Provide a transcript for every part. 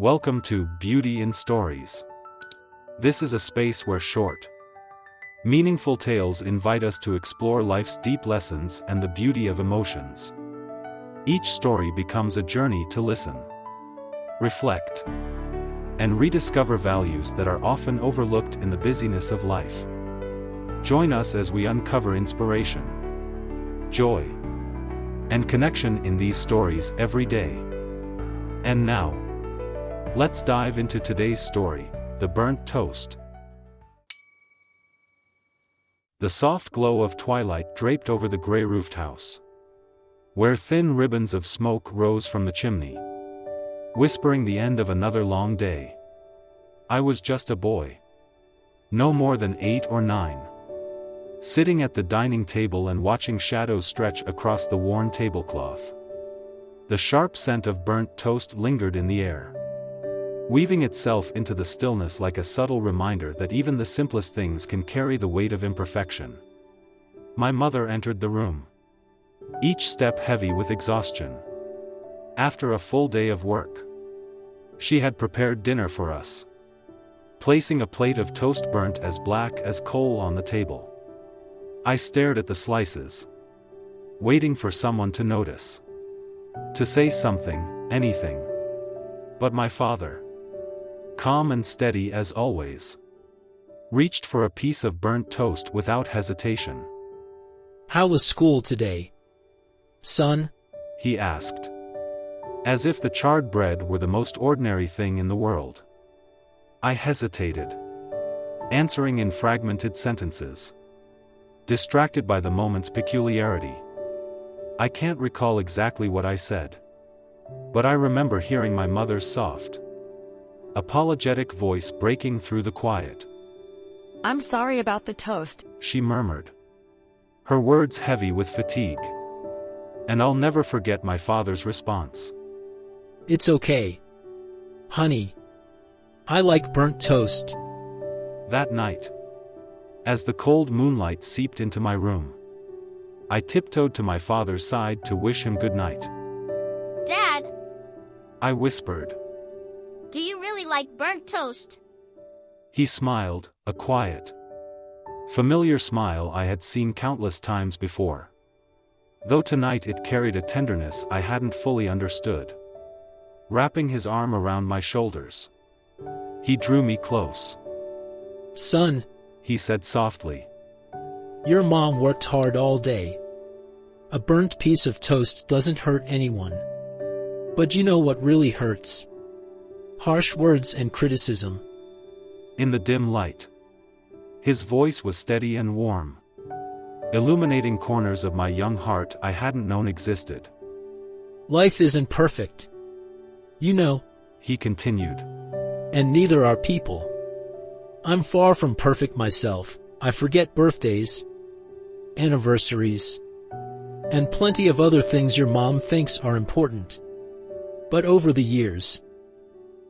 Welcome to Beauty in Stories. This is a space where short, meaningful tales invite us to explore life's deep lessons and the beauty of emotions. Each story becomes a journey to listen, reflect, and rediscover values that are often overlooked in the busyness of life. Join us as we uncover inspiration, joy, and connection in these stories every day. And now, let's dive into today's story, The Burnt Toast. The soft glow of twilight draped over the gray-roofed house, where thin ribbons of smoke rose from the chimney, whispering the end of another long day. I was just a boy, no more than 8 or 9, sitting at the dining table and watching shadows stretch across the worn tablecloth. The sharp scent of burnt toast lingered in the air, weaving itself into the stillness like a subtle reminder that even the simplest things can carry the weight of imperfection. My mother entered the room, each step heavy with exhaustion. After a full day of work, she had prepared dinner for us, placing a plate of toast burnt as black as coal on the table. I stared at the slices, waiting for someone to notice, to say something, anything. But my father, calm and steady as always, reached for a piece of burnt toast without hesitation. "How was school today, son?" he asked, as if the charred bread were the most ordinary thing in the world. I hesitated, answering in fragmented sentences, distracted by the moment's peculiarity. I can't recall exactly what I said, but I remember hearing my mother's soft, apologetic voice breaking through the quiet. "I'm sorry about the toast," she murmured, her words heavy with fatigue. And I'll never forget my father's response. "It's okay, honey. I like burnt toast." That night, as the cold moonlight seeped into my room, I tiptoed to my father's side to wish him good night. "Dad," I whispered. "do you really like burnt toast?" He smiled, a quiet, familiar smile I had seen countless times before, though tonight it carried a tenderness I hadn't fully understood. Wrapping his arm around my shoulders, he drew me close. "Son," he said softly, "your mom worked hard all day. A burnt piece of toast doesn't hurt anyone. But you know what really hurts? Harsh words and criticism." In the dim light, his voice was steady and warm, illuminating corners of my young heart I hadn't known existed. "Life isn't perfect, you know," he continued. "and neither are people. I'm far from perfect myself. I forget birthdays, anniversaries, and plenty of other things your mom thinks are important. But over the years,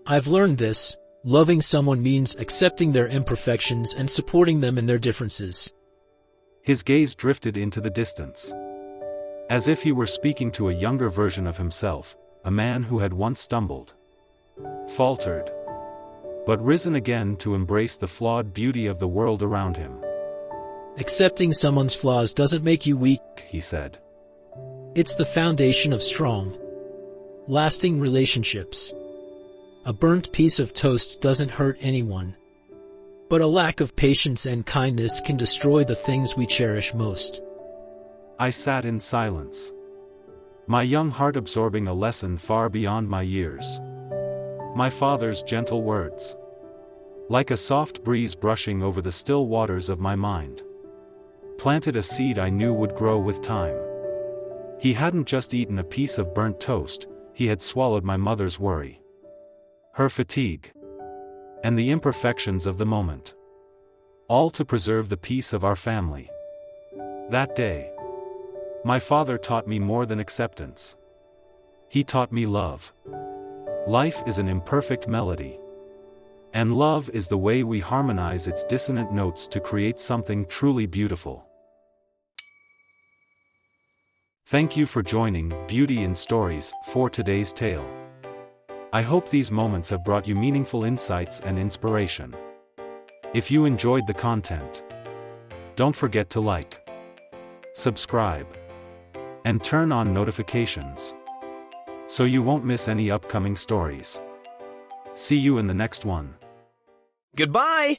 I've learned this: loving someone means accepting their imperfections and supporting them in their differences." His gaze drifted into the distance, as if he were speaking to a younger version of himself, a man who had once stumbled, faltered, but risen again to embrace the flawed beauty of the world around him. "Accepting someone's flaws doesn't make you weak," he said. "It's the foundation of strong, lasting relationships. A burnt piece of toast doesn't hurt anyone, but a lack of patience and kindness can destroy the things we cherish most." I sat in silence, my young heart absorbing a lesson far beyond my years. My father's gentle words, like a soft breeze brushing over the still waters of my mind, planted a seed I knew would grow with time. He hadn't just eaten a piece of burnt toast, he had swallowed my mother's worry, her fatigue, and the imperfections of the moment, all to preserve the peace of our family. That day, my father taught me more than acceptance. He taught me love. Life is an imperfect melody, and love is the way we harmonize its dissonant notes to create something truly beautiful. Thank you for joining Beauty in Stories for today's tale. I hope these moments have brought you meaningful insights and inspiration. If you enjoyed the content, don't forget to like, subscribe, and turn on notifications so you won't miss any upcoming stories. See you in the next one. Goodbye!